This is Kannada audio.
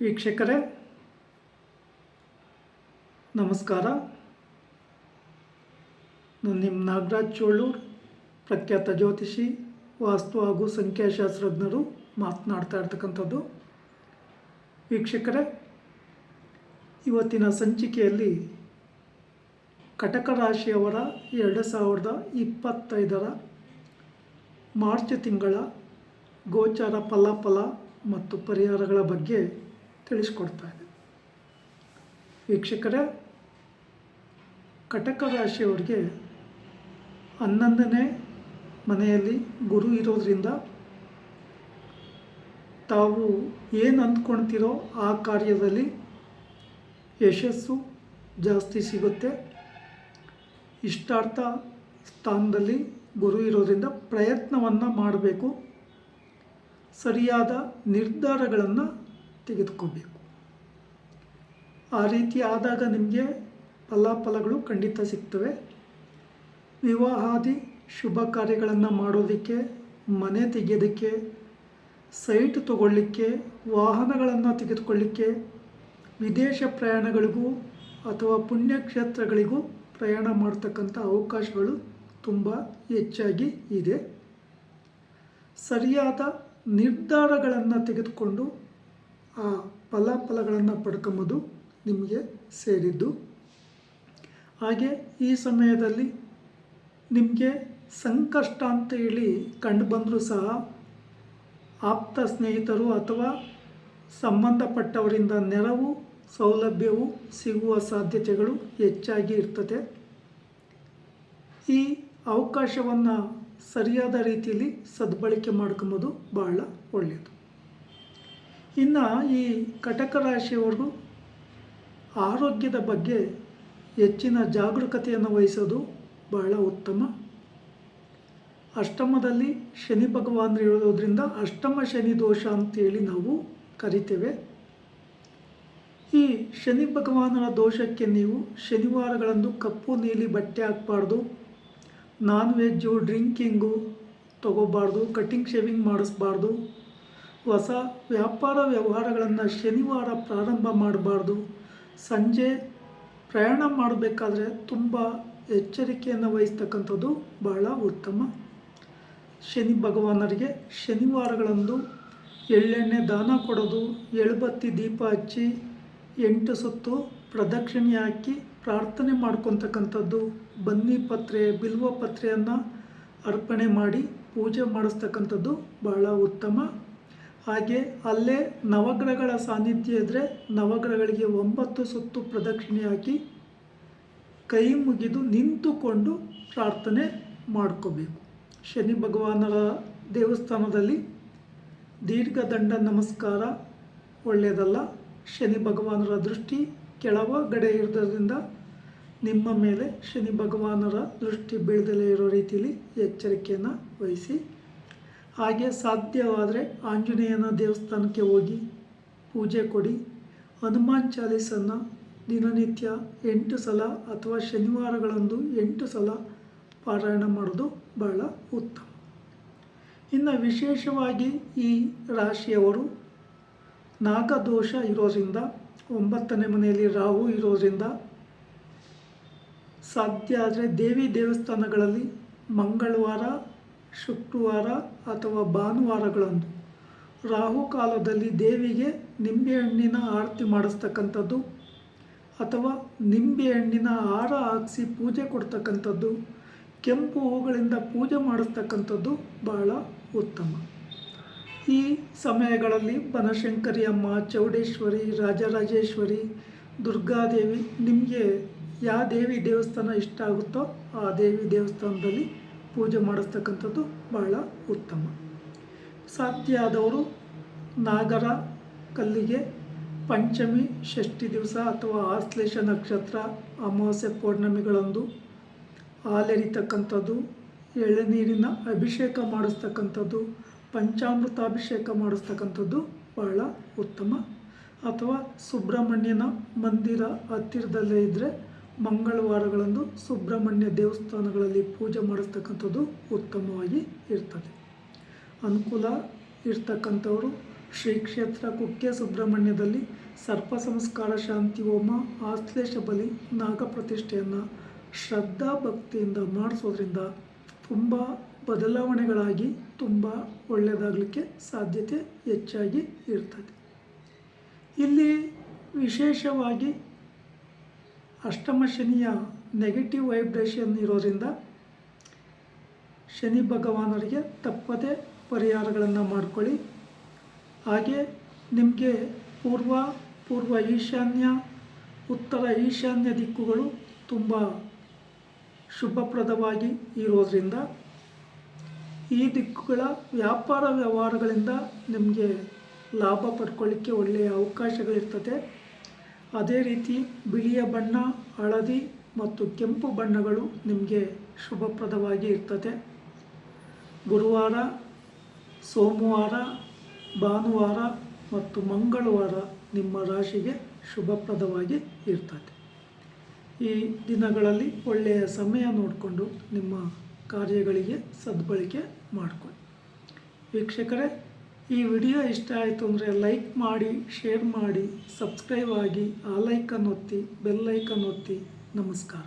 ವೀಕ್ಷಕರೇ ನಮಸ್ಕಾರ. ನಾನು ನಿಮ್ಮ ನಾಗರಾಜ್ ಚೋಳೂರ್, ಪ್ರಖ್ಯಾತ ಜ್ಯೋತಿಷಿ, ವಾಸ್ತು ಹಾಗೂ ಸಂಖ್ಯಾಶಾಸ್ತ್ರಜ್ಞರು ಮಾತನಾಡ್ತಾ ಇರ್ತಕ್ಕಂಥದ್ದು. ವೀಕ್ಷಕರೇ, ಇವತ್ತಿನ ಸಂಚಿಕೆಯಲ್ಲಿ ಕಟಕ ರಾಶಿಯವರ 2025 ಮಾರ್ಚ್ ತಿಂಗಳ ಗೋಚಾರ ಫಲಾಫಲ ಮತ್ತು ಪರಿಹಾರಗಳ ಬಗ್ಗೆ ತಿಳಿಸ್ಕೊಡ್ತಾ ಇದೆ. ವೀಕ್ಷಕರೇ, ಕಟಕ ರಾಶಿಯವರಿಗೆ 11ನೇ ಮನೆಯಲ್ಲಿ ಗುರು ಇರೋದ್ರಿಂದ ತಾವು ಏನು ಅಂದ್ಕೊಳ್ತೀರೋ ಆ ಕಾರ್ಯದಲ್ಲಿ ಯಶಸ್ಸು ಜಾಸ್ತಿ ಸಿಗುತ್ತೆ. ಇಷ್ಟಾರ್ಥ ಸ್ಥಾನದಲ್ಲಿ ಗುರು ಇರೋದ್ರಿಂದ ಪ್ರಯತ್ನವನ್ನು ಮಾಡಬೇಕು, ಸರಿಯಾದ ನಿರ್ಧಾರಗಳನ್ನು ತೆಗೆದುಕೋಬೇಕು. ಆ ರೀತಿ ಆದಾಗ ನಿಮಗೆ ಫಲಾಫಲಗಳು ಖಂಡಿತ ಸಿಗ್ತವೆ. ವಿವಾಹಾದಿ ಶುಭ ಕಾರ್ಯಗಳನ್ನು ಮಾಡೋದಕ್ಕೆ, ಮನೆ ತೆಗೆಯೋದಕ್ಕೆ, ಸೈಟ್ ತಗೊಳ್ಳಿಕ್ಕೆ, ವಾಹನಗಳನ್ನು ತೆಗೆದುಕೊಳ್ಳಿಕ್ಕೆ, ವಿದೇಶ ಪ್ರಯಾಣಗಳಿಗೂ ಅಥವಾ ಪುಣ್ಯಕ್ಷೇತ್ರಗಳಿಗೂ ಪ್ರಯಾಣ ಮಾಡ್ತಕ್ಕಂಥ ಅವಕಾಶಗಳು ತುಂಬ ಹೆಚ್ಚಾಗಿ ಇದೆ. ಸರಿಯಾದ ನಿರ್ಧಾರಗಳನ್ನು ತೆಗೆದುಕೊಂಡು ಆ ಫಲಾಫಲಗಳನ್ನು ಪಡ್ಕೊಂಬೋದು ನಿಮಗೆ ಸೇರಿದ್ದು. ಹಾಗೆ ಈ ಸಮಯದಲ್ಲಿ ನಿಮಗೆ ಸಂಕಷ್ಟ ಅಂತ ಹೇಳಿ ಕಂಡು ಬಂದರೂ ಸಹ ಆಪ್ತ ಸ್ನೇಹಿತರು ಅಥವಾ ಸಂಬಂಧಪಟ್ಟವರಿಂದ ನೆರವು ಸೌಲಭ್ಯವು ಸಿಗುವ ಸಾಧ್ಯತೆಗಳು ಹೆಚ್ಚಾಗಿ ಇರ್ತದೆ. ಈ ಅವಕಾಶವನ್ನು ಸರಿಯಾದ ರೀತಿಯಲ್ಲಿ ಸದ್ಬಳಕೆ ಮಾಡ್ಕೊಂಬೋದು ಬಹಳ ಒಳ್ಳೆಯದು. ಇನ್ನು ಈ ಕಟಕ ರಾಶಿಯವ್ರಿಗೂ ಆರೋಗ್ಯದ ಬಗ್ಗೆ ಹೆಚ್ಚಿನ ಜಾಗರೂಕತೆಯನ್ನು ವಹಿಸೋದು ಬಹಳ ಉತ್ತಮ. ಅಷ್ಟಮದಲ್ಲಿ ಶನಿ ಭಗವಾನ್ ಇರೋದ್ರಿಂದ ಅಷ್ಟಮ ಶನಿ ದೋಷ ಅಂತೇಳಿ ನಾವು ಕರಿತೇವೆ. ಈ ಶನಿ ಭಗವಾನರ ದೋಷಕ್ಕೆ ನೀವು ಶನಿವಾರಗಳಂದು ಕಪ್ಪು ನೀಲಿ ಬಟ್ಟೆ ಹಾಕಬಾರ್ದು, ನಾನ್ ವೆಜ್ಜು, ಡ್ರಿಂಕಿಂಗು ತಗೋಬಾರ್ದು, ಕಟಿಂಗ್ ಶೇವಿಂಗ್ ಮಾಡಿಸ್ಬಾರ್ದು, ಹೊಸ ವ್ಯಾಪಾರ ವ್ಯವಹಾರಗಳನ್ನು ಶನಿವಾರ ಪ್ರಾರಂಭ ಮಾಡಬಾರ್ದು. ಸಂಜೆ ಪ್ರಯಾಣ ಮಾಡಬೇಕಾದ್ರೆ ತುಂಬ ಎಚ್ಚರಿಕೆಯನ್ನು ವಹಿಸ್ತಕ್ಕಂಥದ್ದು ಬಹಳ ಉತ್ತಮ. ಶನಿ ಭಗವಾನರಿಗೆ ಶನಿವಾರಗಳಂದು ಎಳ್ಳೆಣ್ಣೆ ದಾನ ಕೊಡೋದು, ಎಳುಬತ್ತಿ ದೀಪ ಹಚ್ಚಿ 8 ಸುತ್ತು ಪ್ರದಕ್ಷಿಣೆ ಹಾಕಿ ಪ್ರಾರ್ಥನೆ ಮಾಡ್ಕೊತಕ್ಕಂಥದ್ದು, ಬನ್ನಿ ಪತ್ರೆ, ಬಿಲ್ವ ಪತ್ರೆಯನ್ನು ಅರ್ಪಣೆ ಮಾಡಿ ಪೂಜೆ ಮಾಡಿಸ್ತಕ್ಕಂಥದ್ದು ಬಹಳ ಉತ್ತಮ. ಹಾಗೆ ಅಲ್ಲೇ ನವಗ್ರಹಗಳ ಸಾನ್ನಿಧ್ಯ ಇದ್ದರೆ ನವಗ್ರಹಗಳಿಗೆ 9 ಸುತ್ತು ಪ್ರದಕ್ಷಿಣೆ ಹಾಕಿ ಕೈ ಮುಗಿದು ನಿಂತುಕೊಂಡು ಪ್ರಾರ್ಥನೆ ಮಾಡ್ಕೋಬೇಕು. ಶನಿ ಭಗವಾನರ ದೇವಸ್ಥಾನದಲ್ಲಿ ದೀರ್ಘದಂಡ ನಮಸ್ಕಾರ ಒಳ್ಳೆಯದಲ್ಲ. ಶನಿ ಭಗವಾನರ ದೃಷ್ಟಿ ಕೆಳಗಡೆ ಇರೋದ್ರಿಂದ ನಿಮ್ಮ ಮೇಲೆ ಶನಿ ಭಗವಾನರ ದೃಷ್ಟಿ ಬೀಳದಲೇ ಇರೋ ರೀತಿಯಲ್ಲಿ ಎಚ್ಚರಿಕೆಯನ್ನು ವಹಿಸಿ. ಹಾಗೆ ಸಾಧ್ಯವಾದರೆ ಆಂಜನೇಯನ ದೇವಸ್ಥಾನಕ್ಕೆ ಹೋಗಿ ಪೂಜೆ ಕೊಡಿ. ಹನುಮಾನ್ ಚಾಲೀಸನ್ನು ದಿನನಿತ್ಯ 8 ಸಲ ಅಥವಾ ಶನಿವಾರಗಳಂದು 8 ಸಲ ಪಾರಾಯಣ ಮಾಡೋದು ಬಹಳ ಉತ್ತಮ. ಇನ್ನು ವಿಶೇಷವಾಗಿ ಈ ರಾಶಿಯವರು ನಾಗದೋಷ ಇರೋದ್ರಿಂದ, 9ನೇ ಮನೆಯಲ್ಲಿ ರಾಹು ಇರೋದ್ರಿಂದ ಸಾಧ್ಯ ಆದರೆ ದೇವಿ ದೇವಸ್ಥಾನಗಳಲ್ಲಿ ಮಂಗಳವಾರ, ಶುಕ್ರವಾರ ಅಥವಾ ಭಾನುವಾರಗಳಂದು ರಾಹುಕಾಲದಲ್ಲಿ ದೇವಿಗೆ ನಿಂಬೆಹಣ್ಣಿನ ಆರತಿ ಮಾಡಿಸ್ತಕ್ಕಂಥದ್ದು ಅಥವಾ ನಿಂಬೆಹಣ್ಣಿನ ಹಾರ ಹಾಕಿಸಿ ಪೂಜೆ ಕೊಡ್ತಕ್ಕಂಥದ್ದು, ಕೆಂಪು ಹೂಗಳಿಂದ ಪೂಜೆ ಮಾಡಿಸ್ತಕ್ಕಂಥದ್ದು ಬಹಳ ಉತ್ತಮ. ಈ ಸಮಯಗಳಲ್ಲಿ ಬನಶಂಕರಿ ಅಮ್ಮ, ಚೌಡೇಶ್ವರಿ, ರಾಜರಾಜೇಶ್ವರಿ, ದುರ್ಗಾದೇವಿ, ನಿಮಗೆ ಯಾವ ದೇವಿ ದೇವಸ್ಥಾನ ಇಷ್ಟ ಆಗುತ್ತೋ ಆ ದೇವಿ ದೇವಸ್ಥಾನದಲ್ಲಿ ಪೂಜೆ ಮಾಡಿಸ್ತಕ್ಕಂಥದ್ದು ಬಹಳ ಉತ್ತಮ. ಸಾಧ್ಯ ಆದವರು ನಾಗರ ಕಲ್ಲಿಗೆ ಪಂಚಮಿ, ಷಷ್ಠಿ ದಿವಸ ಅಥವಾ ಆಶ್ಲೇಷ ನಕ್ಷತ್ರ, ಅಮಾವಾಸ್ಯೆ, ಪೌರ್ಣಮಿಗಳಂದು ಹಾಲೆರಿತಕ್ಕಂಥದ್ದು, ಎಳೆನೀರಿನ ಅಭಿಷೇಕ ಮಾಡಿಸ್ತಕ್ಕಂಥದ್ದು, ಪಂಚಾಮೃತ ಅಭಿಷೇಕ ಮಾಡಿಸ್ತಕ್ಕಂಥದ್ದು ಬಹಳ ಉತ್ತಮ. ಅಥವಾ ಸುಬ್ರಹ್ಮಣ್ಯನ ಮಂದಿರ ಹತ್ತಿರದಲ್ಲೇ ಇದ್ದರೆ ಮಂಗಳವಾರಗಳಂದು ಸುಬ್ರಹ್ಮಣ್ಯ ದೇವಸ್ಥಾನಗಳಲ್ಲಿ ಪೂಜೆ ಮಾಡಿಸ್ತಕ್ಕಂಥದ್ದು ಉತ್ತಮವಾಗಿ ಇರ್ತದೆ. ಅನುಕೂಲ ಇರ್ತಕ್ಕಂಥವರು ಶ್ರೀ ಕ್ಷೇತ್ರ ಕುಕ್ಕೆ ಸುಬ್ರಹ್ಮಣ್ಯದಲ್ಲಿ ಸರ್ಪ ಸಂಸ್ಕಾರ ಶಾಂತಿ ಹೋಮ, ಆಶ್ಲೇಷ ಬಲಿ, ನಾಗಪ್ರತಿಷ್ಠೆಯನ್ನು ಶ್ರದ್ಧಾ ಭಕ್ತಿಯಿಂದ ಮಾಡಿಸೋದ್ರಿಂದ ತುಂಬ ಬದಲಾವಣೆಗಳಾಗಿ ತುಂಬ ಒಳ್ಳೆಯದಾಗಲಿಕ್ಕೆ ಸಾಧ್ಯತೆ ಹೆಚ್ಚಾಗಿ ಇರ್ತದೆ. ಇಲ್ಲಿ ವಿಶೇಷವಾಗಿ ಅಷ್ಟಮ ಶನಿಯ ನೆಗೆಟಿವ್ ವೈಬ್ರೇಷನ್ ಇರೋದ್ರಿಂದ ಶನಿ ಭಗವಾನರಿಗೆ ತಪ್ಪದೇ ಪರಿಹಾರಗಳನ್ನು ಮಾಡಿಕೊಳ್ಳಿ. ಹಾಗೆ ನಿಮಗೆ ಪೂರ್ವ ಈಶಾನ್ಯ, ಉತ್ತರ ಈಶಾನ್ಯ ದಿಕ್ಕುಗಳು ತುಂಬ ಶುಭಪ್ರದವಾಗಿ ಇರೋದ್ರಿಂದ ಈ ದಿಕ್ಕುಗಳ ವ್ಯಾಪಾರ ವ್ಯವಹಾರಗಳಿಂದ ನಿಮಗೆ ಲಾಭ ಪಡ್ಕೊಳ್ಳಿಕ್ಕೆ ಒಳ್ಳೆಯ ಅವಕಾಶಗಳಿರ್ತದೆ. ಅದೇ ರೀತಿ ಬಿಳಿಯ ಬಣ್ಣ, ಹಳದಿ ಮತ್ತು ಕೆಂಪು ಬಣ್ಣಗಳು ನಿಮಗೆ ಶುಭಪ್ರದವಾಗಿ ಇರ್ತದೆ. ಗುರುವಾರ, ಸೋಮವಾರ, ಭಾನುವಾರ ಮತ್ತು ಮಂಗಳವಾರ ನಿಮ್ಮ ರಾಶಿಗೆ ಶುಭಪ್ರದವಾಗಿ ಇರ್ತದೆ. ಈ ದಿನಗಳಲ್ಲಿ ಒಳ್ಳೆಯ ಸಮಯ ನೋಡಿಕೊಂಡು ನಿಮ್ಮ ಕಾರ್ಯಗಳಿಗೆ ಸದ್ಬಳಕೆ ಮಾಡಿಕೊಳ್ಳಿ. ವೀಕ್ಷಕರೇ, ಈ ವಿಡಿಯೋ ಇಷ್ಟ ಆಯಿತು ಅಂದರೆ ಲೈಕ್ ಮಾಡಿ, ಶೇರ್ ಮಾಡಿ, ಸಬ್ಸ್ಕ್ರೈಬ್ ಆಗಿ, ಆಲ್ ಐಕನ್ ಒತ್ತಿ, ಬೆಲ್ ಐಕನ್ ಒತ್ತಿ. ನಮಸ್ಕಾರ.